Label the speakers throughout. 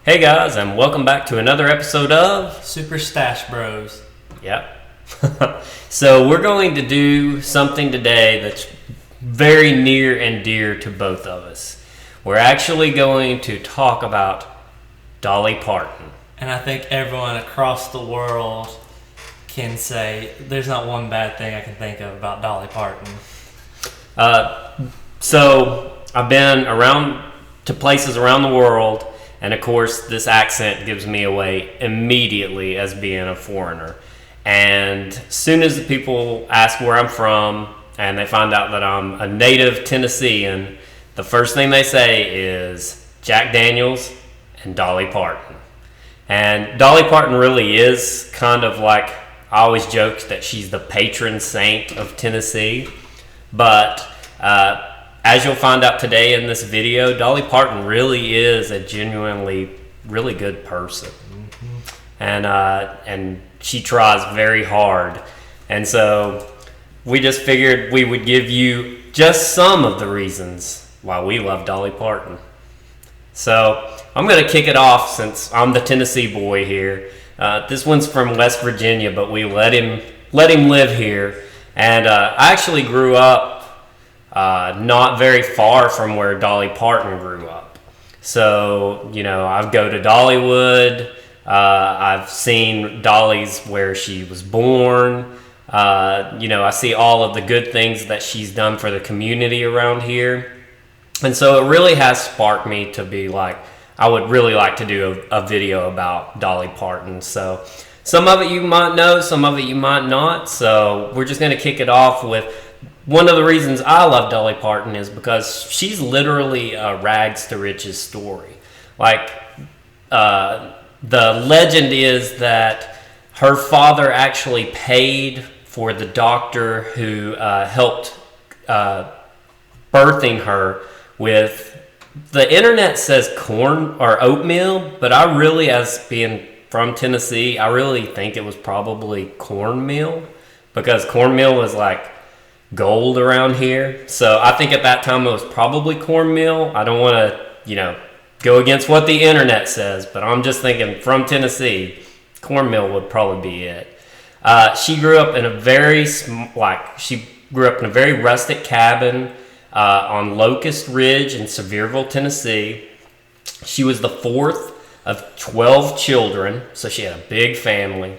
Speaker 1: Hey guys, and welcome back to another episode of
Speaker 2: Super Stache Bros.
Speaker 1: Yep. So we're going to do something today that's very near and dear to both of us. We're actually going to talk about Dolly Parton.
Speaker 2: And I think everyone across the world can say there's not one bad thing I can think of about Dolly Parton.
Speaker 1: So I've been around to places around the world, and of course this accent gives me away immediately as being a foreigner. And as soon as the people ask where I'm from and they find out that I'm a native Tennessean, the first thing they say is Jack Daniels and Dolly Parton. And Dolly Parton really is kind of like, I always joke that she's the patron saint of Tennessee. But as you'll find out today in this video, Dolly Parton really is a genuinely really good person. And she tries very hard. And so we just figured we would give you just some of the reasons why we love Dolly Parton. So I'm going to kick it off since I'm the Tennessee boy here. This one's from West Virginia, but we let him live here. And I actually grew up not very far from where Dolly Parton grew up. So, I go to Dollywood. I've seen Dolly's where she was born. I see all of the good things that she's done for the community around here. And so it really has sparked me to be like, I would really like to do a video about Dolly Parton. So some of it you might know, some of it you might not. So we're just going to kick it off with one of the reasons I love Dolly Parton is because she's literally a rags to riches story. Like, the legend is that her father actually paid for the doctor who helped birthing her with, the internet says corn or oatmeal, but I really, as being from Tennessee, I really think it was probably cornmeal, because cornmeal was like gold around here. So I think at that time it was probably cornmeal. I don't want to, go against what the internet says, but I'm just thinking from Tennessee, cornmeal would probably be it. She grew up in a very rustic cabin on Locust Ridge in Sevierville, Tennessee. She was the fourth of 12 children, so she had a big family.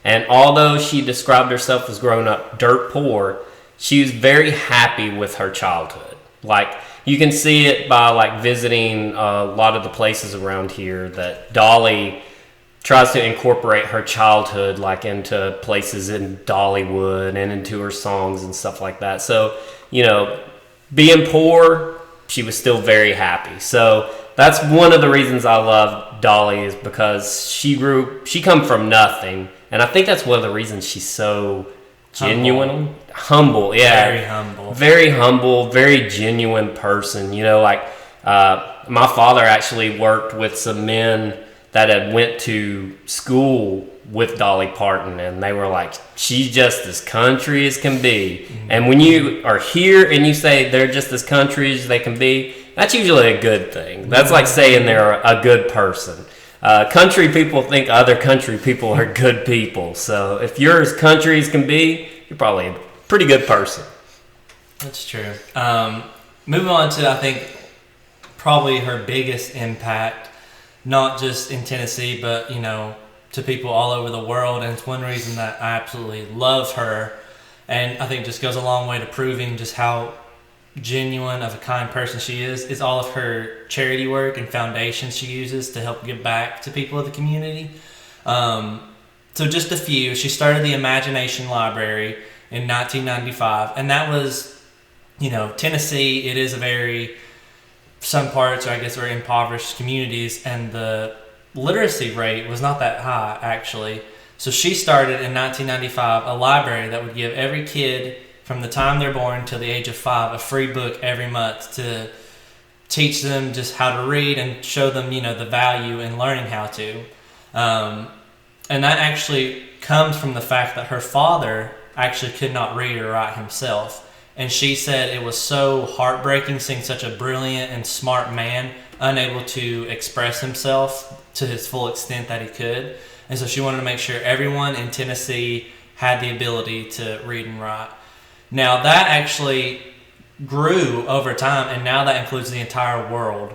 Speaker 1: And although she described herself as growing up dirt poor, she was very happy with her childhood. Like, you can see it by visiting a lot of the places around here that Dolly tries to incorporate her childhood into places in Dollywood and into her songs and stuff like that. So, being poor, she was still very happy. So that's one of the reasons I love Dolly, is because she come from nothing. And I think that's one of the reasons she's so genuine. Humble, yeah. Very humble, very genuine person. My father actually worked with some men that had went to school with Dolly Parton, and they were like, she's just as country as can be. Mm-hmm. And when you are here and you say they're just as country as they can be, that's usually a good thing. That's like saying they're a good person. Country people think other country people are good people. So if you're as country as can be, you're probably a pretty good person.
Speaker 2: That's true. Moving on to, I think, probably her biggest impact, not just in Tennessee, but, to people all over the world. And it's one reason that I absolutely love her. And I think just goes a long way to proving just how genuine of a kind person she is all of her charity work and foundations she uses to help give back to people of the community. So just a few. She started the Imagination Library in 1995, and that was, Tennessee, it is a very, some parts, I guess, are impoverished communities, and the literacy rate was not that high, actually. So she started in 1995 a library that would give every kid from the time they're born till the age of 5 a free book every month to teach them just how to read and show them, the value in learning how to. And that actually comes from the fact that her father actually could not read or write himself. And she said it was so heartbreaking seeing such a brilliant and smart man unable to express himself to his full extent that he could. And so she wanted to make sure everyone in Tennessee had the ability to read and write. Now that actually grew over time, and now that includes the entire world.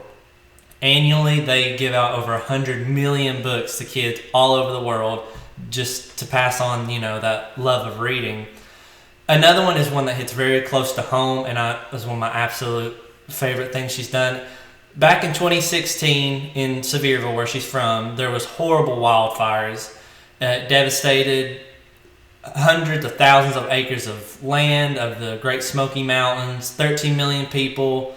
Speaker 2: Annually, they give out over 100 million books to kids all over the world just to pass on, that love of reading. Another one is one that hits very close to home, and was one of my absolute favorite things she's done. Back in 2016 in Sevierville, where she's from, there was horrible wildfires. Devastated hundreds of thousands of acres of land of the Great Smoky Mountains. 13 million people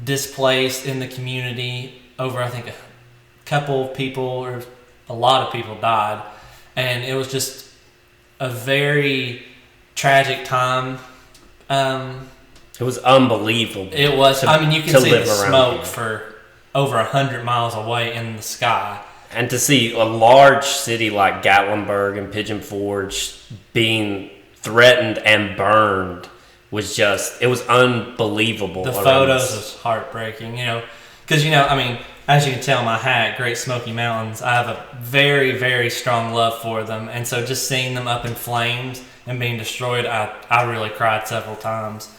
Speaker 2: displaced in the community. Over, I think, a couple of people or a lot of people died. And it was just a very tragic time.
Speaker 1: It was unbelievable.
Speaker 2: It was. You can see the smoke
Speaker 1: here
Speaker 2: for over 100 miles away in the sky.
Speaker 1: And to see a large city like Gatlinburg and Pigeon Forge being threatened and burned was just, it was unbelievable.
Speaker 2: The photos was heartbreaking, because, as you can tell, my hat, Great Smoky Mountains, I have a very, very strong love for them. And so just seeing them up in flames and being destroyed, I really cried several times.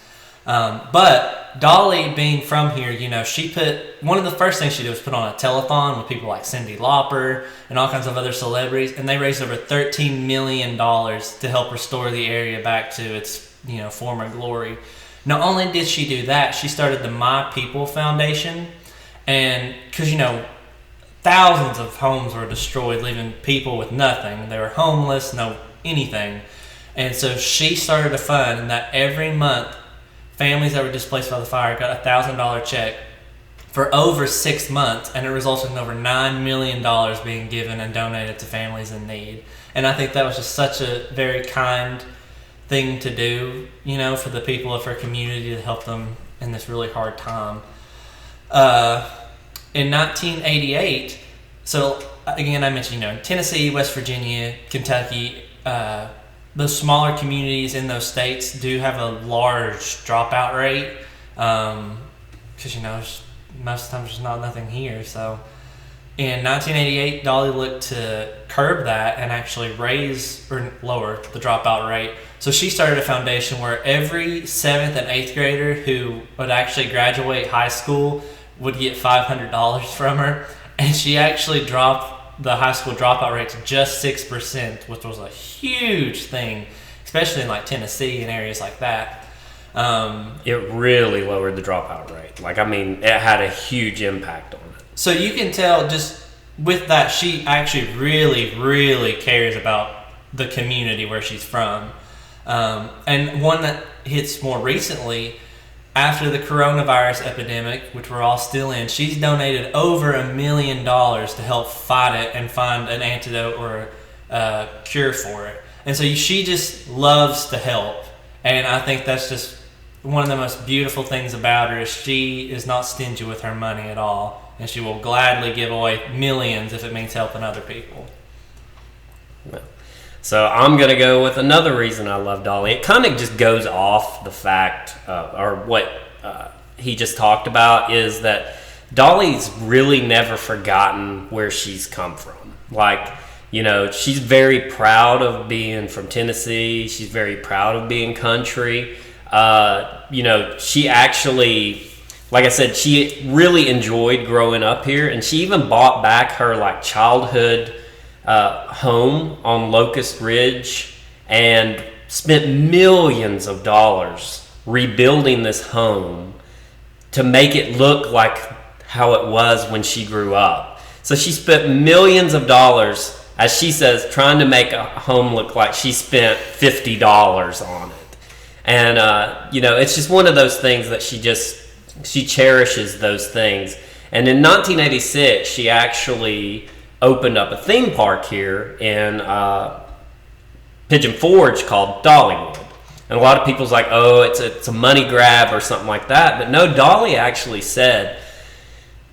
Speaker 2: But Dolly, being from here, she one of the first things she did was put on a telethon with people like Cyndi Lauper and all kinds of other celebrities, and they raised over $13 million to help restore the area back to its, former glory. Not only did she do that, she started the My People Foundation, and because, thousands of homes were destroyed, leaving people with nothing. They were homeless, no anything. And so she started a fund that every month, families that were displaced by the fire got a $1,000 check for over 6 months, and it resulted in over $9 million being given and donated to families in need. And I think that was just such a very kind thing to do, for the people of her community, to help them in this really hard time. In 1988, so again, I mentioned, Tennessee, West Virginia, Kentucky, those smaller communities in those states do have a large dropout rate, because most of the time there's nothing here. So in 1988, Dolly looked to curb that and actually raise or lower the dropout rate. So she started a foundation where every 7th and 8th grader who would actually graduate high school would get $500 from her, and she actually dropped the high school dropout rate to just 6%, which was a huge thing, especially in like Tennessee and areas like that.
Speaker 1: It really lowered the dropout rate. It had a huge impact on it.
Speaker 2: So you can tell just with that, she actually really, really cares about the community where she's from. And one that hits more recently, after the coronavirus epidemic, which we're all still in, she's donated over $1 million to help fight it and find an antidote or a cure for it. And so she just loves to help. And I think that's just one of the most beautiful things about her, is she is not stingy with her money at all. And she will gladly give away millions if it means helping other people.
Speaker 1: So I'm going to go with another reason I love Dolly. It kind of just goes off the fact, or what he just talked about, is that Dolly's really never forgotten where she's come from. She's very proud of being from Tennessee. She's very proud of being country. She actually, like I said, she really enjoyed growing up here, and she even bought back her childhood home on Locust Ridge and spent millions of dollars rebuilding this home to make it look like how it was when she grew up. So she spent millions of dollars, as she says, trying to make a home look like she spent $50 on it. And it's just one of those things that she cherishes those things. And in 1986, she actually opened up a theme park here in Pigeon Forge called Dollywood. And a lot of people's like, oh, it's a money grab or something like that. But no, Dolly actually said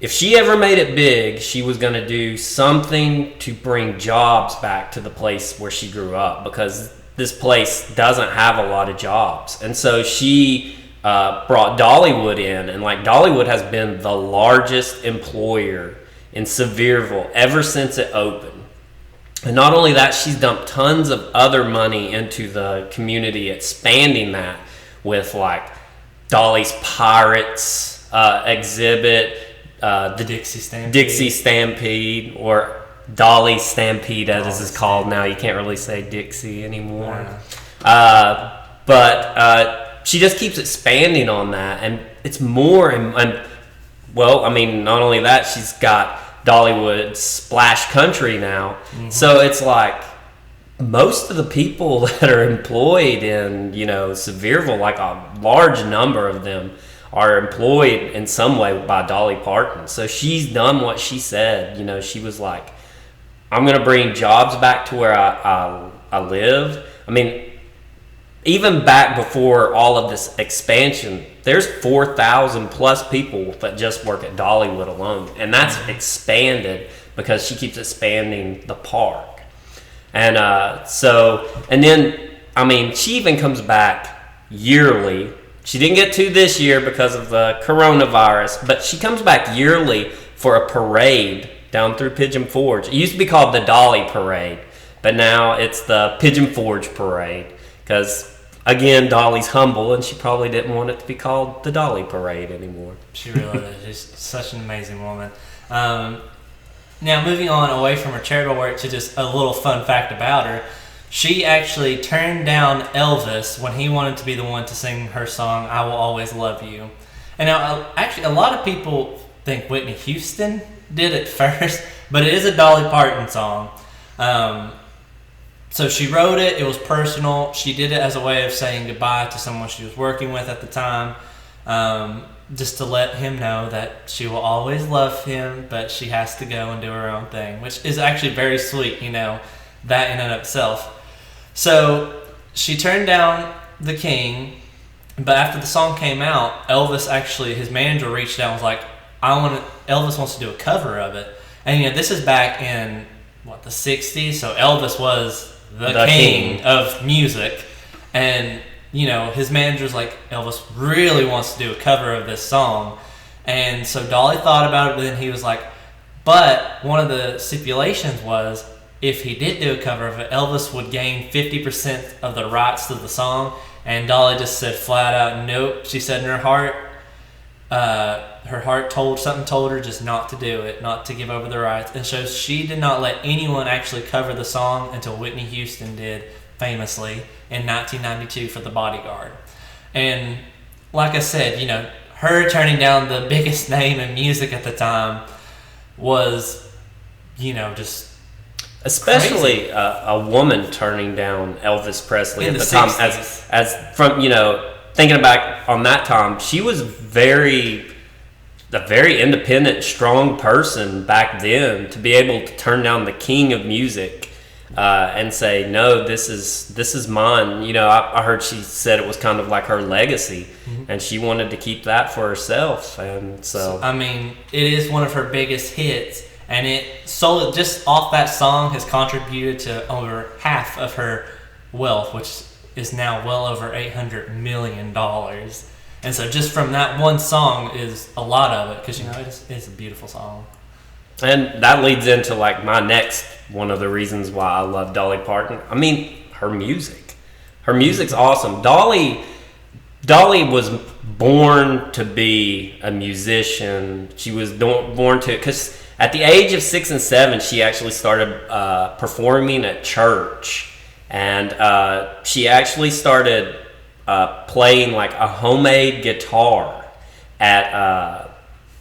Speaker 1: if she ever made it big, she was going to do something to bring jobs back to the place where she grew up, because this place doesn't have a lot of jobs. And so she brought Dollywood in, and like Dollywood has been the largest employer in Sevierville ever since it opened. And not only that, she's dumped tons of other money into the community, expanding that with like Dolly's Pirates exhibit, the Dixie Stampede, or Dolly Stampede as it's called now. You can't really say Dixie anymore. But she just keeps expanding on that, and it's more. And well, I mean, not only that, she's got Dollywood Splash Country now. So it's like most of the people that are employed in, Sevierville, like a large number of them are employed in some way by Dolly Parton. So she's done what she said. She was like, I'm going to bring jobs back to where I live. I mean, even back before all of this expansion, there's 4,000 plus people that just work at Dollywood alone. And that's expanded because she keeps expanding the park. And then, she even comes back yearly. She didn't get to this year because of the coronavirus, but she comes back yearly for a parade down through Pigeon Forge. It used to be called the Dolly Parade, but now it's the Pigeon Forge Parade because, again, Dolly's humble, and she probably didn't want it to be called the Dolly Parade anymore.
Speaker 2: She really is. She's such an amazing woman. Now, moving on away from her charitable work to just a little fun fact about her, she actually turned down Elvis when he wanted to be the one to sing her song, I Will Always Love You. And now, actually, a lot of people think Whitney Houston did it first, but it is a Dolly Parton song. So she wrote it. It was personal. She did it as a way of saying goodbye to someone she was working with at the time, just to let him know that she will always love him, but she has to go and do her own thing, which is actually very sweet, that in and of itself. So she turned down the King, but after the song came out, Elvis actually, his manager reached out and was like, Elvis wants to do a cover of it. And this is back in the 60s, so Elvis was the king of music, and his manager's like, Elvis really wants to do a cover of this song. And so Dolly thought about it, but then he was like, but one of the stipulations was if he did do a cover of it, Elvis would gain 50% of the rights to the song. And Dolly just said flat out nope. She said in her heart told her just not to do it, not to give over the rights. And so she did not let anyone actually cover the song until Whitney Houston did, famously, in 1992 for The Bodyguard. And like I said, her turning down the biggest name in music at the time was, just
Speaker 1: especially a woman turning down Elvis Presley
Speaker 2: in
Speaker 1: at the
Speaker 2: 60s.
Speaker 1: time. As from, thinking back on that time, she was a very independent, strong person back then to be able to turn down the king of music and say, no, this is mine. I heard she said it was kind of like her legacy, and she wanted to keep that for herself. And so,
Speaker 2: it is one of her biggest hits, and it sold just off that song has contributed to over half of her wealth, which is now well over $800 million. And so just from that one song is a lot of it, because it's a beautiful song.
Speaker 1: And that leads into my next one of the reasons why I love Dolly Parton. Her music. Her music's awesome. Dolly was born to be a musician. She was born to, because at the age of 6 and 7, she actually started performing at church. And she actually started playing a homemade guitar at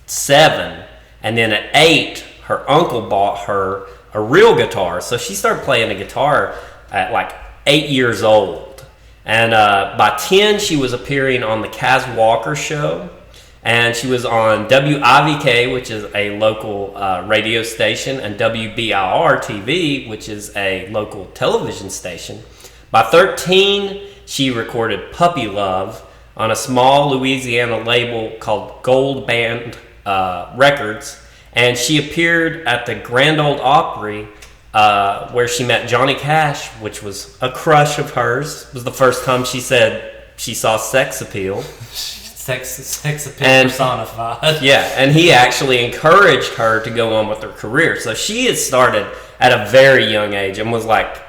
Speaker 1: 7. And then at 8, her uncle bought her a real guitar. So she started playing a guitar at 8 years old. And by 10, she was appearing on the Kaz Walker Show. And she was on WIVK, which is a local radio station, and WBIR TV, which is a local television station. By 13, she recorded Puppy Love on a small Louisiana label called Gold Band Records. And she appeared at the Grand Ole Opry, where she met Johnny Cash, which was a crush of hers. It was the first time she said she saw sex appeal.
Speaker 2: Sex appeal personified.
Speaker 1: Yeah, and he actually encouraged her to go on with her career. So she had started at a very young age and was like,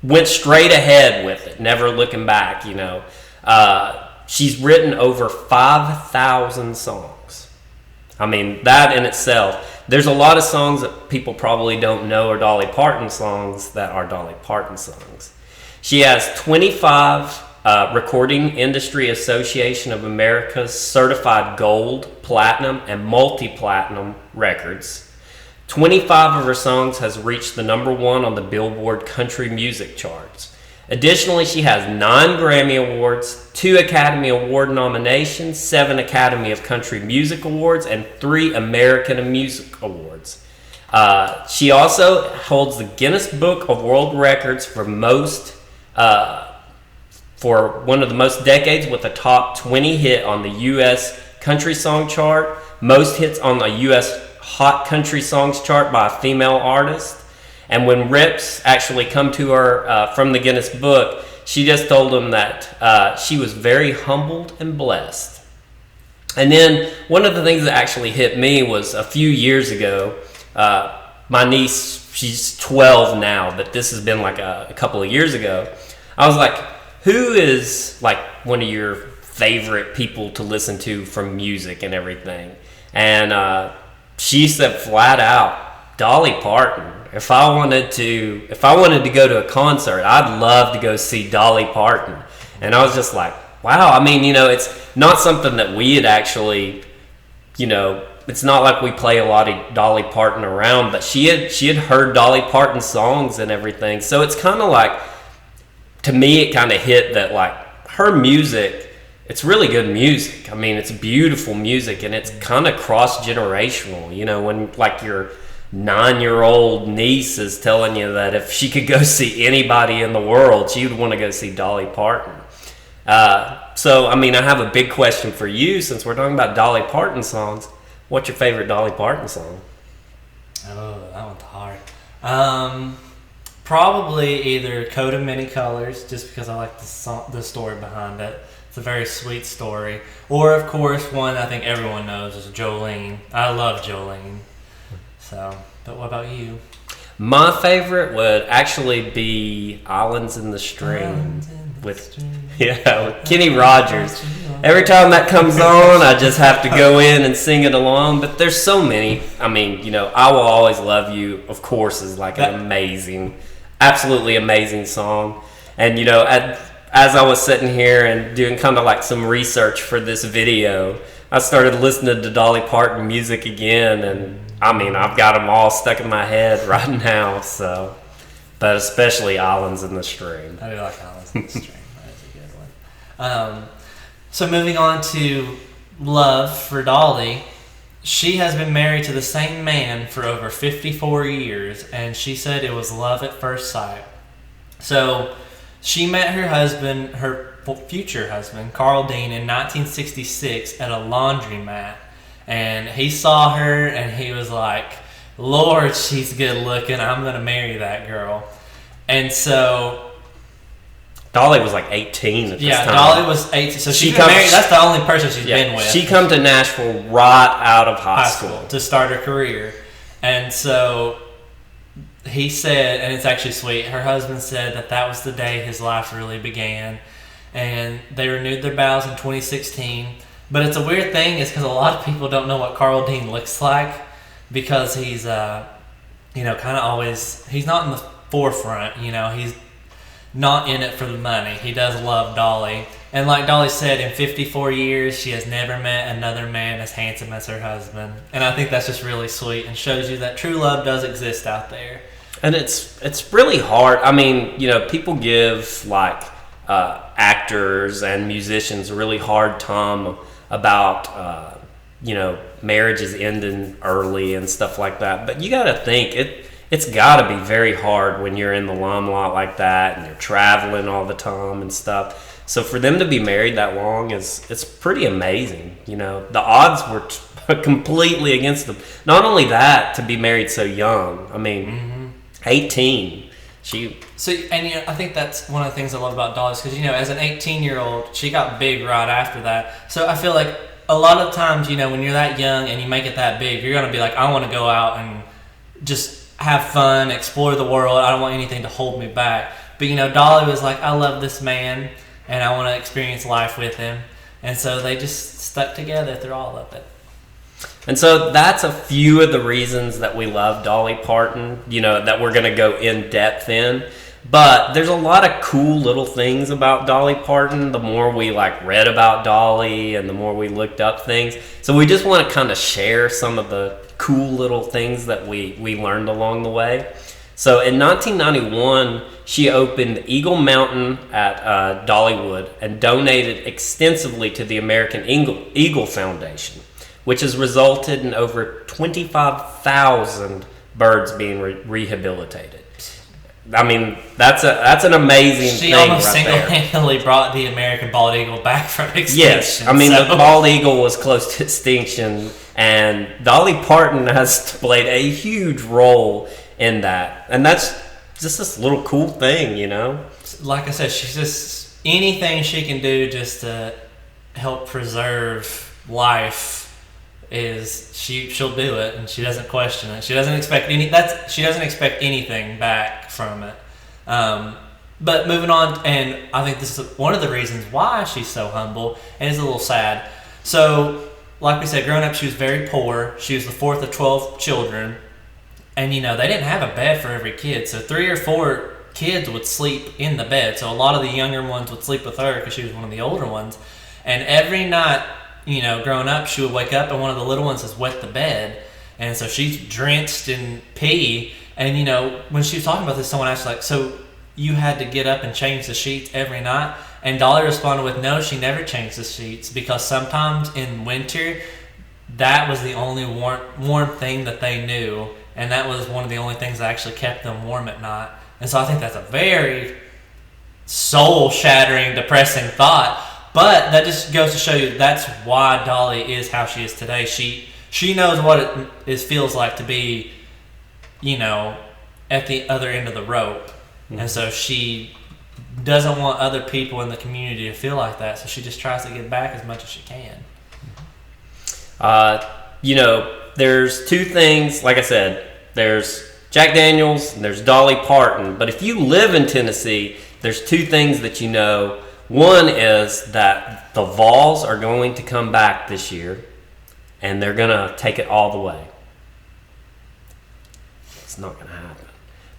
Speaker 1: went straight ahead with it, never looking back, you know. She's written over 5,000 songs. I mean, that in itself. There's a lot of songs that people probably don't know are Dolly Parton songs that are Dolly Parton songs. She has 25 Recording Industry Association of America's certified gold, platinum, and multi-platinum records. 25 of her songs has reached the #1 on the Billboard country music charts. Additionally, she has 9 Grammy Awards, 2 Academy Award nominations, 7 Academy of Country Music Awards, and 3 American Music Awards. She also holds the Guinness Book of World Records for one of the most decades with a top 20 hit on the U.S. Country Song Chart, most hits on the U.S. Hot Country Songs Chart by a female artist. And when reps actually come to her from the Guinness Book, she just told them that she was very humbled and blessed. And then one of the things that actually hit me was a few years ago, my niece, she's 12 now, but this has been like a couple of years ago. I was like, who is like one of your favorite people to listen to from music and everything? And she said flat out, Dolly Parton. If I wanted to go to a concert, I'd love to go see Dolly Parton. And I was just like, wow. I mean, you know, it's not something that we had actually, you know, it's not like we play a lot of Dolly Parton around, but she had heard Dolly Parton songs and everything. So it's kind of like, to me, it kind of hit that like her music, it's really good music. I mean, it's beautiful music, and it's kind of cross-generational. You know, when like your 9-year-old niece is telling you that if she could go see anybody in the world, she would want to go see Dolly Parton. So, I mean, I have a big question for you since we're talking about Dolly Parton songs. What's your favorite Dolly Parton song?
Speaker 2: Oh, that one's hard. Probably either Coat of Many Colors, just because I like the story behind it. It's a very sweet story. Or, of course, one I think everyone knows is Jolene. I love Jolene. So, but what about you?
Speaker 1: My favorite would actually be Islands in the Stream with Kenny Rogers. Every time that comes on, I just have to go in and sing it along. But there's so many. I mean, you know, I Will Always Love You, of course, is like an amazing, absolutely amazing song. And, you know, as I was sitting here and doing kind of like some research for this video, I started listening to Dolly Parton music again, and I mean, I've got them all stuck in my head right now, so. But especially Islands in the Stream.
Speaker 2: I do like Islands in the Stream. That is a good one. So moving on to love for Dolly, she has been married to the same man for over 54 years, and she said it was love at first sight. So she met her husband, her future husband, Carl Dean, in 1966 at a laundromat. And he saw her and he was like, Lord, she's good looking. I'm going to marry that girl. And so
Speaker 1: Dolly was like 18 at this time.
Speaker 2: Yeah, Dolly was 18. So she's been married. That's the only person she's been with.
Speaker 1: She come to Nashville right out of high school
Speaker 2: to start her career. And so he said, and it's actually sweet, her husband said that was the day his life really began. And they renewed their vows in 2016. But it's a weird thing is because a lot of people don't know what Carl Dean looks like because he's, you know, kind of always, he's not in the forefront, you know, he's not in it for the money. He does love Dolly. And like Dolly said, in 54 years, she has never met another man as handsome as her husband. And I think that's just really sweet and shows you that true love does exist out there.
Speaker 1: And it's really hard. I mean, you know, people give like actors and musicians a really hard time about you know, marriages ending early and stuff like that. But you got to think it's got to be very hard when you're in the limelight like that and you're traveling all the time and stuff. So for them to be married that long it's pretty amazing. You know, the odds were completely against them. Not only that, to be married so young. I mean, 18.
Speaker 2: So, and I think that's one of the things I love about Dolly's, because as an 18-year-old, she got big right after that. So I feel like a lot of times, when you're that young and you make it that big, you're gonna be like, I want to go out and just have fun, explore the world. I don't want anything to hold me back. But Dolly was like, I love this man, and I want to experience life with him. And so they just stuck together through all of it.
Speaker 1: And so that's a few of the reasons that we love Dolly Parton, that we're going to go in depth in. But there's a lot of cool little things about Dolly Parton. The more we read about Dolly and the more we looked up things. So we just want to kind of share some of the cool little things that we learned along the way. So in 1991, she opened Eagle Mountain at Dollywood and donated extensively to the American Eagle Foundation, which has resulted in over 25,000 birds being rehabilitated. I mean, that's an amazing thing.
Speaker 2: She almost
Speaker 1: right
Speaker 2: single-handedly brought the American bald eagle back from extinction.
Speaker 1: Yes, I mean, the bald eagle was close to extinction, and Dolly Parton has played a huge role in that. And that's just this little cool thing,
Speaker 2: Like I said, she's just anything she can do just to help preserve life. She'll do it, and she doesn't question it. She doesn't expect anything back from it. But moving on, and I think this is one of the reasons why she's so humble, and it's a little sad. So, like we said, growing up, she was very poor. She was the fourth of 12 children, and they didn't have a bed for every kid. So 3 or 4 kids would sleep in the bed. So a lot of the younger ones would sleep with her because she was one of the older ones. And every night, growing up, she would wake up and one of the little ones has wet the bed. And so she's drenched in pee. And, when she was talking about this, someone asked, so you had to get up and change the sheets every night? And Dolly responded with, no, she never changed the sheets, because sometimes in winter, that was the only warm thing that they knew. And that was one of the only things that actually kept them warm at night. And so I think that's a very soul-shattering, depressing thought. But that just goes to show you that's why Dolly is how she is today. She knows what it feels like to be, at the other end of the rope. Mm-hmm. And so she doesn't want other people in the community to feel like that. So she just tries to give back as much as she can.
Speaker 1: There's 2 things, like I said, there's Jack Daniels and there's Dolly Parton. But if you live in Tennessee, there's 2 things that you know. One is that the Vols are going to come back this year, and they're going to take it all the way. It's not going to happen.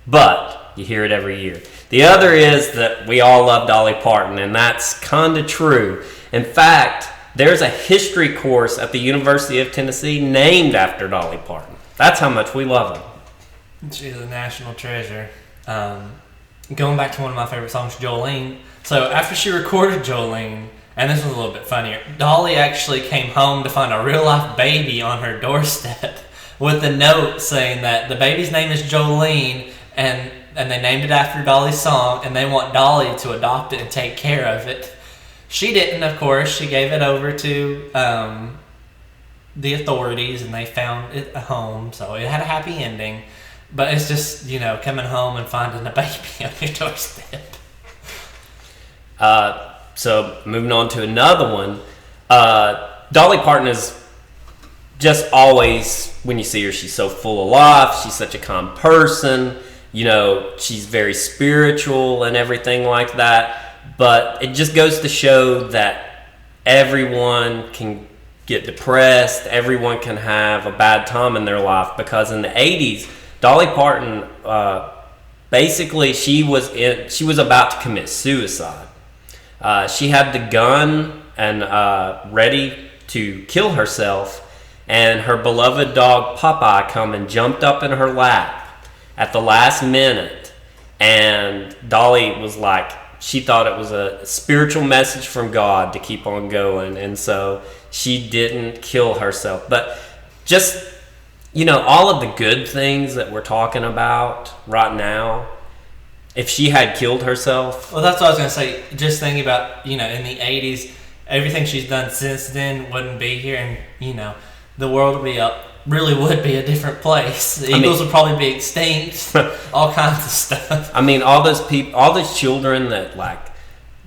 Speaker 1: But you hear it every year. The other is that we all love Dolly Parton, and that's kind of true. In fact, there's a history course at the University of Tennessee named after Dolly Parton. That's how much we love her.
Speaker 2: She's a national treasure. Going back to one of my favorite songs, Jolene. So after she recorded Jolene, and this was a little bit funnier, Dolly actually came home to find a real-life baby on her doorstep with a note saying that the baby's name is Jolene, and they named it after Dolly's song, and they want Dolly to adopt it and take care of it. She didn't, of course. She gave it over to the authorities, and they found it a home, so it had a happy ending. But it's just, coming home and finding a baby on your doorstep.
Speaker 1: So moving on to another one, Dolly Parton is just always, when you see her, she's so full of life. She's such a calm person. She's very spiritual and everything like that. But it just goes to show that everyone can get depressed. Everyone can have a bad time in their life, because in the 80s, Dolly Parton, basically she was about to commit suicide. She had the gun and ready to kill herself, and her beloved dog Popeye come and jumped up in her lap at the last minute, and Dolly was like, she thought it was a spiritual message from God to keep on going, and so she didn't kill herself. But just, all of the good things that we're talking about right now, if she had killed herself...
Speaker 2: Well, that's what I was going to say. Just thinking about, in the 80s, everything she's done since then wouldn't be here, and, the world would be a really would be a different place. The eagles would probably be extinct. All kinds of stuff.
Speaker 1: I mean, all those people, all those children that like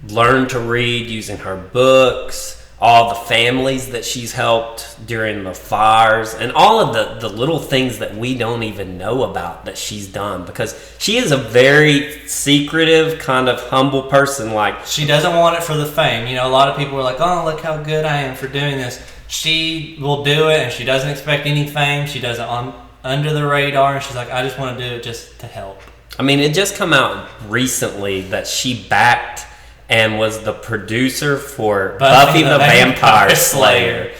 Speaker 1: learned to read using her books, all the families that she's helped during the fires, and all of the little things that we don't even know about that she's done, because she is a very secretive, kind of humble person. Like,
Speaker 2: she doesn't want it for the fame. You know, a lot of people are like, oh, look how good I am for doing this. She will do it, and she doesn't expect any fame. She does it under the radar, and she's like, I just want to do it just to help.
Speaker 1: I mean, it just come out recently that she backed and was the producer for Buffy the Vampire Slayer,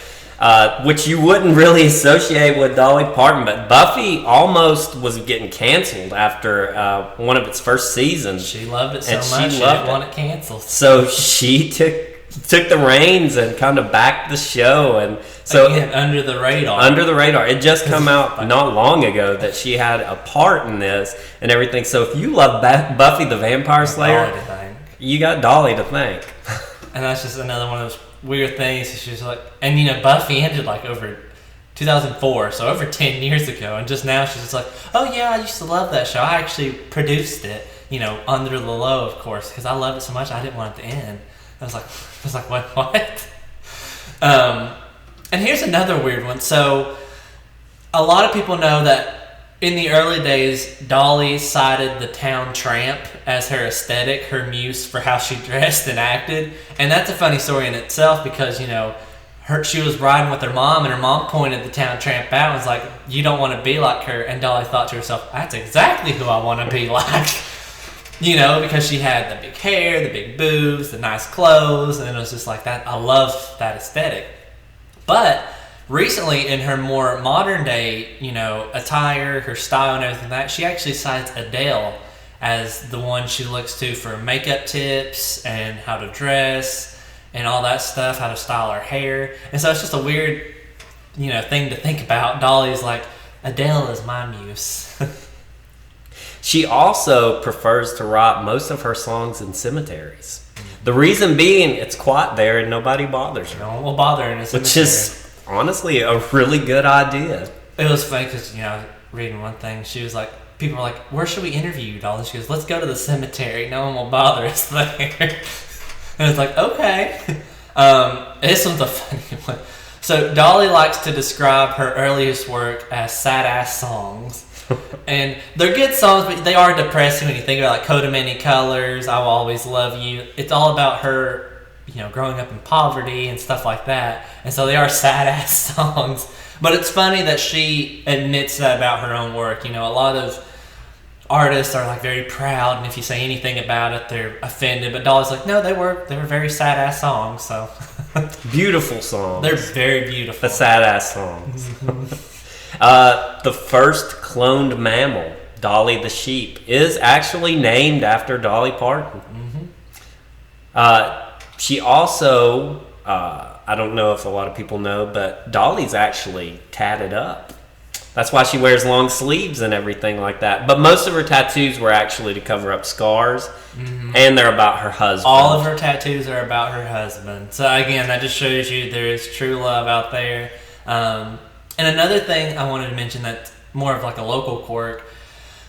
Speaker 1: which you wouldn't really associate with Dolly Parton, but Buffy almost was getting canceled after one of its first seasons.
Speaker 2: She loved it so much, she didn't want it canceled.
Speaker 1: So she took the reins and kind of backed the show, and so
Speaker 2: again, under the radar.
Speaker 1: Under the radar. It just come out not long ago that she had a part in this and everything. So if you love Buffy the Vampire Slayer, you got Dolly to thank.
Speaker 2: And that's just another one of those weird things. She's like, and you know, Buffy ended like over 2004, so over 10 years ago, and just now she's just like, oh yeah, I used to love that show. I actually produced it, you know, under the low, of course, because I loved it so much I didn't want it to end. I was like, what? And here's another weird one. So a lot of people know that in the early days, Dolly cited the town tramp as her aesthetic, her muse for how she dressed and acted. And that's a funny story in itself, because, you know, she was riding with her mom, and her mom pointed the town tramp out and was like, you don't want to be like her. And Dolly thought to herself, that's exactly who I want to be like. You know, because she had the big hair, the big boobs, the nice clothes, and it was just like that. I love that aesthetic. But recently, in her more modern day, you know, attire, her style and everything like that, she actually cites Adele as the one she looks to for makeup tips and how to dress and all that stuff, how to style her hair. And so it's just a weird, you know, thing to think about. Dolly's like, Adele is my muse.
Speaker 1: She also prefers to write most of her songs in cemeteries. The reason being, it's quiet there and nobody bothers her.
Speaker 2: No one will bother in a cemetery.
Speaker 1: Which is honestly a really good idea.
Speaker 2: It was funny because, you know, I was reading one thing. She was like, people were like, where should we interview you, Dolly? She goes, let's go to the cemetery. No one will bother us there. And it's like, okay. This one's a funny one. So Dolly likes to describe her earliest work as sad-ass songs. And they're good songs, but they are depressing when you think about, like, Coat of Many Colors, I Will Always Love You. It's all about her, you know, growing up in poverty and stuff like that. And so they are sad-ass songs. But it's funny that she admits that about her own work. You know, a lot of artists are, like, very proud, and if you say anything about it, they're offended. But Dolly's like, no, they were very sad-ass songs, so.
Speaker 1: Beautiful songs.
Speaker 2: They're very beautiful.
Speaker 1: The sad-ass songs. The first cloned mammal, Dolly the sheep, is actually named after Dolly Parton. She also, I don't know if a lot of people know, but Dolly's actually tatted up. That's why she wears long sleeves and everything like that. But most of her tattoos were actually to cover up scars, and they're about her husband.
Speaker 2: All of her tattoos are about her husband. So again, that just shows you there is true love out there. And another thing I wanted to mention that's more of like a local quirk.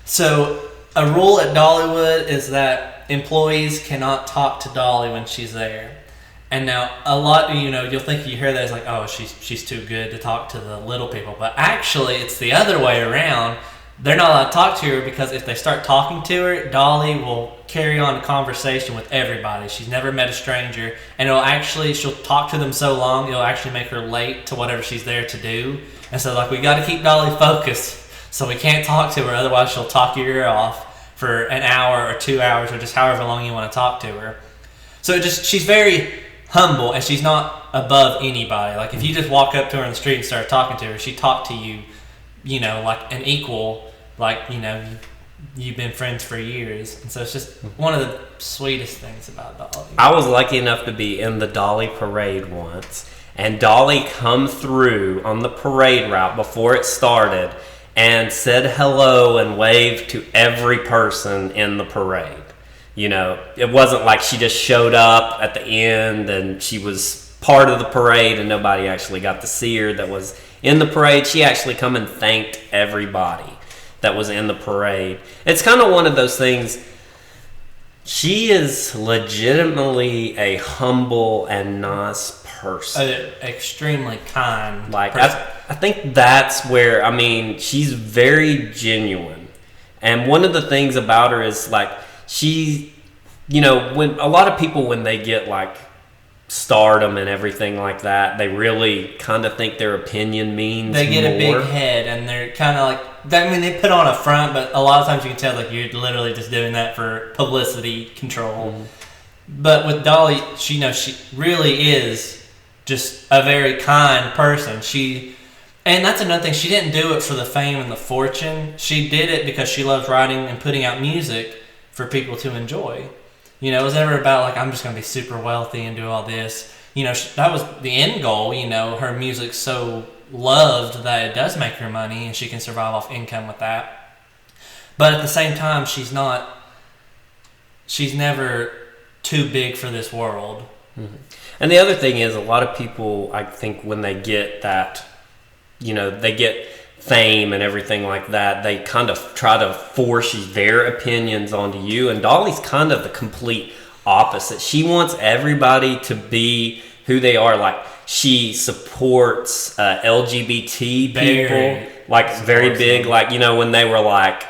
Speaker 2: So a rule at Dollywood is that employees cannot talk to Dolly when she's there. And now a lot, you know, you'll think you hear that as like, oh, she's too good to talk to the little people. But actually, it's the other way around. They're not allowed to talk to her, because if they start talking to her, Dolly will carry on a conversation with everybody. She's never met a stranger, and she'll talk to them so long, it'll actually make her late to whatever she's there to do. And so, like, we got to keep Dolly focused, so we can't talk to her, otherwise she'll talk your ear off for an hour or 2 hours or just however long you want to talk to her. So she's very humble, and she's not above anybody. Like, if you just walk up to her in the street and start talking to her, she talk to you, you know, like an equal, like, you know, you've been friends for years. And so it's just one of the sweetest things about Dolly.
Speaker 1: I was lucky enough to be in the Dolly parade once, and Dolly come through on the parade route before it started and said hello and waved to every person in the parade. You know, it wasn't like she just showed up at the end and she was part of the parade and nobody actually got to see her that was in the parade. She actually come and thanked everybody that was in the parade. It's kind of one of those things. She is legitimately a humble and nice person.
Speaker 2: Extremely kind.
Speaker 1: Like, I think that's where, I mean, she's very genuine. And one of the things about her is, like, she, you know, when a lot of people, when they get, like, stardom and everything like that, they really kind of think their opinion means more.
Speaker 2: They get a big head, and they're kind of like, I mean, they put on a front, but a lot of times you can tell, like, you're literally just doing that for publicity control. But with Dolly, she really is just a very kind person. And that's another thing. She didn't do it for the fame and the fortune. She did it because she loves writing and putting out music for people to enjoy. You know, it was never about, like, I'm just going to be super wealthy and do all this. You know, that was the end goal. You know, her music's so loved that it does make her money and she can survive off income with that. But at the same time, she's never too big for this world.
Speaker 1: Mm-hmm. And the other thing is, a lot of people, I think, when they get that, you know, they get fame and everything like that, they kind of try to force their opinions onto you. And Dolly's kind of the complete opposite. She wants everybody to be who they are. Like, she supports LGBT people, like, very big. Like, you know, when they were like,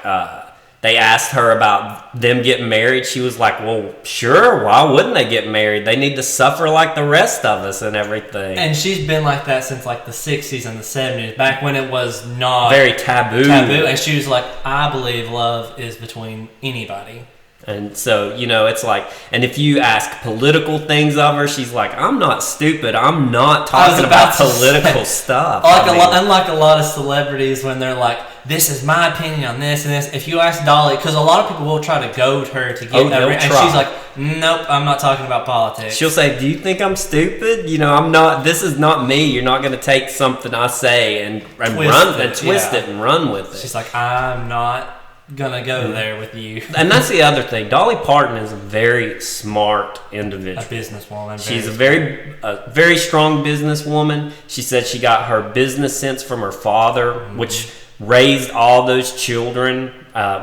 Speaker 1: they asked her about them getting married, she was like, well, sure, why wouldn't they get married? They need to suffer like the rest of us and everything.
Speaker 2: And she's been like that since, like, the 60s and the 70s, back when it was not
Speaker 1: very taboo.
Speaker 2: And she was like, I believe love is between anybody.
Speaker 1: And so, you know, it's like, and if you ask political things of her, she's like, I'm not stupid. I'm not talking about political stuff.
Speaker 2: Unlike a lot of celebrities, when they're like, this is my opinion on this and this. If you ask Dolly, because a lot of people will try to goad her to get that, and she's like, nope, I'm not talking about politics.
Speaker 1: She'll say, do you think I'm stupid? You know, I'm not, this is not me. You're not going to take something I say and twist it and run with it.
Speaker 2: She's like, I'm not gonna go there with you.
Speaker 1: And that's the other thing. Dolly Parton is a very smart individual.
Speaker 2: A businesswoman.
Speaker 1: She's a very strong businesswoman. She said she got her business sense from her father, which raised all those children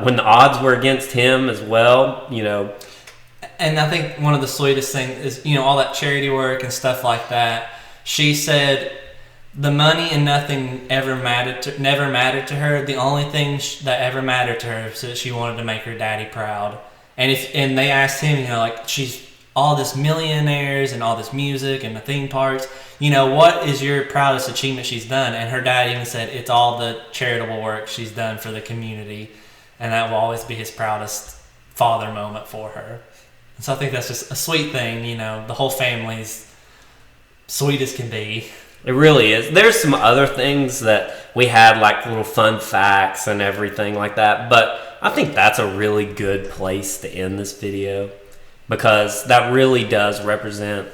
Speaker 1: when the odds were against him as well, you know.
Speaker 2: And I think one of the sweetest things is, you know, all that charity work and stuff like that. She said the money and nothing never mattered to her. The only thing that ever mattered to her was that she wanted to make her daddy proud. And they asked him, you know, like, she's all this millionaires and all this music and the theme parks. You know, what is your proudest achievement she's done? And her dad even said it's all the charitable work she's done for the community. And that will always be his proudest father moment for her. And so I think that's just a sweet thing, you know, the whole family's sweet as can be.
Speaker 1: It really is. There's some other things that we had, like little fun facts and everything like that, but I think that's a really good place to end this video, because that really does represent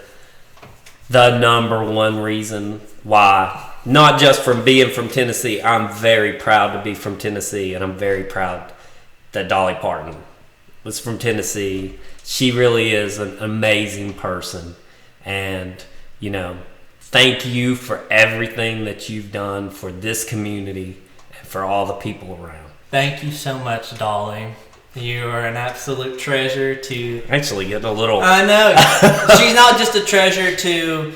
Speaker 1: the number one reason why, not just from being from Tennessee. I'm very proud to be from Tennessee, and I'm very proud that Dolly Parton was from Tennessee. She really is an amazing person, and, you know, thank you for everything that you've done for this community and for all the people around.
Speaker 2: Thank you so much, Dolly. You are an absolute treasure to...
Speaker 1: Actually getting a little...
Speaker 2: I know. She's not just a treasure to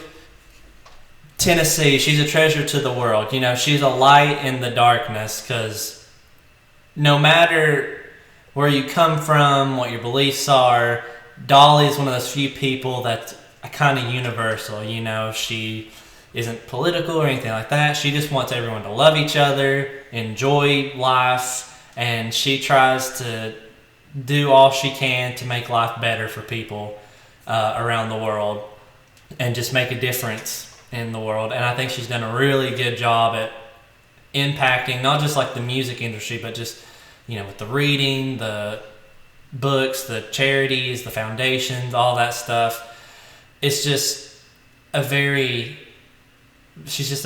Speaker 2: Tennessee. She's a treasure to the world. You know, she's a light in the darkness, because no matter where you come from, what your beliefs are, Dolly's one of those few people that's kind of universal. You know, she isn't political or anything like that. She just wants everyone to love each other, enjoy life, and she tries to do all she can to make life better for people around the world and just make a difference in the world. And I think she's done a really good job at impacting not just like the music industry, but just, you know, with the reading, the books, the charities, the foundations, all that stuff. It's just she's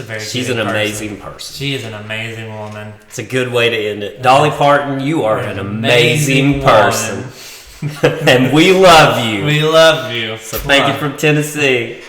Speaker 2: an amazing person. She is an amazing woman.
Speaker 1: It's a good way to end it. Dolly Parton, you are an amazing person. And we love you.
Speaker 2: We love you.
Speaker 1: So thank you from Tennessee.